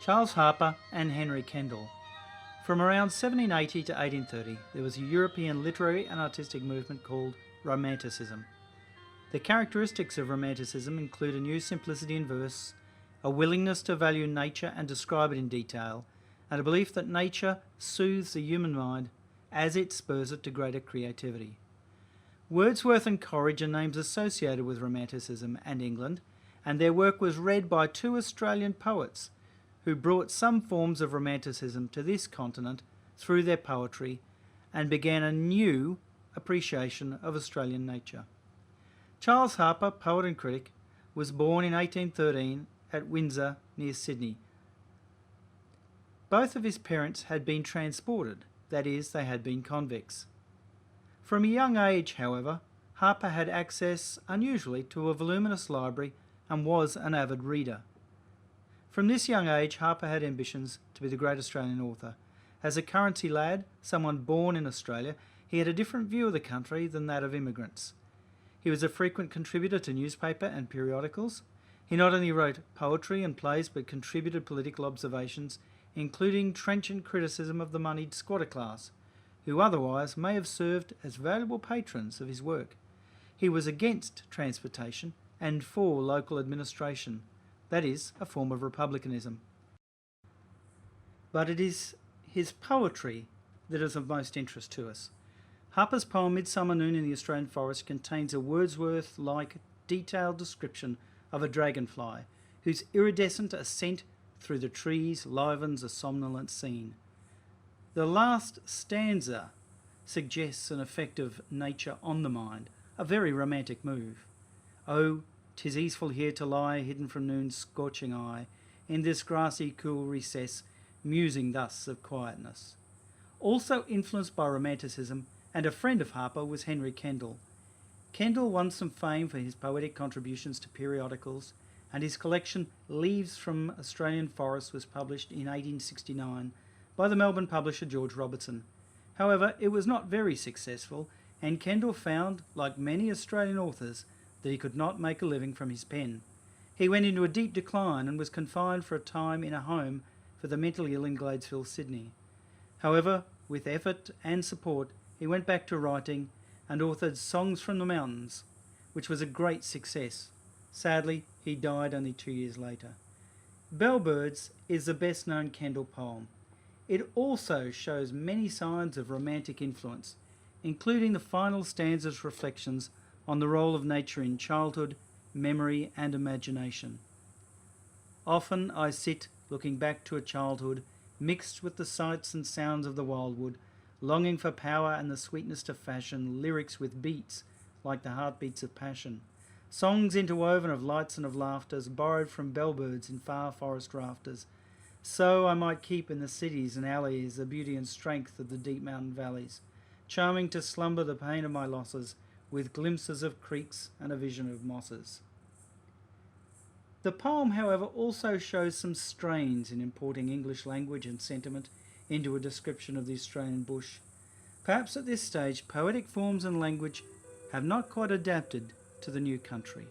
Charles Harpur and Henry Kendall. From around 1780 to 1830, there was a European literary and artistic movement called Romanticism. The characteristics of Romanticism include a new simplicity in verse, a willingness to value nature and describe it in detail, and a belief that nature soothes the human mind as it spurs it to greater creativity. Wordsworth and Coleridge are names associated with Romanticism and England, and their work was read by two Australian poets who brought some forms of Romanticism to this continent through their poetry and began a new appreciation of Australian nature. Charles Harpur, poet and critic, was born in 1813 at Windsor, near Sydney. Both of his parents had been transported, that is, they had been convicts. From a young age, however, Harpur had access, unusually, to a voluminous library and was an avid reader. From this young age, Harpur had ambitions to be the great Australian author. As a Currency lad, someone born in Australia, he had a different view of the country than that of immigrants. He was a frequent contributor to newspaper and periodicals. He not only wrote poetry and plays but contributed political observations, including trenchant criticism of the moneyed squatter class, who otherwise may have served as valuable patrons of his work. He was against transportation and for local administration, that is, a form of republicanism. But it is his poetry that is of most interest to us. Harpur's poem Midsummer Noon in the Australian Forest contains a Wordsworth-like detailed description of a dragonfly whose iridescent ascent through the trees livens a somnolent scene. The last stanza suggests an effect of nature on the mind, a very romantic move. Oh, 'tis easeful here to lie, hidden from noon's scorching eye, in this grassy cool recess, musing thus of quietness. Also influenced by Romanticism, and a friend of Harpur, was Henry Kendall. Kendall won some fame for his poetic contributions to periodicals, and his collection Leaves from Australian Forests was published in 1869 by the Melbourne publisher George Robertson. However, it was not very successful, and Kendall found, like many Australian authors, that he could not make a living from his pen. He went into a deep decline and was confined for a time in a home for the mentally ill in Gladesville, Sydney. However, with effort and support, he went back to writing and authored Songs from the Mountains, which was a great success. Sadly, he died only 2 years later. Bellbirds is the best-known Kendall poem. It also shows many signs of romantic influence, including the final stanza's reflections on the role of nature in childhood, memory and imagination. Often I sit looking back to a childhood mixed with the sights and sounds of the wildwood, longing for power and the sweetness to fashion lyrics with beats like the heartbeats of passion, songs interwoven of lights and of laughters borrowed from bellbirds in far forest rafters. So I might keep in the cities and alleys the beauty and strength of the deep mountain valleys, charming to slumber the pain of my losses with glimpses of creeks and a vision of mosses. The poem, however, also shows some strains in importing English language and sentiment into a description of the Australian bush. Perhaps at this stage, poetic forms and language have not quite adapted to the new country.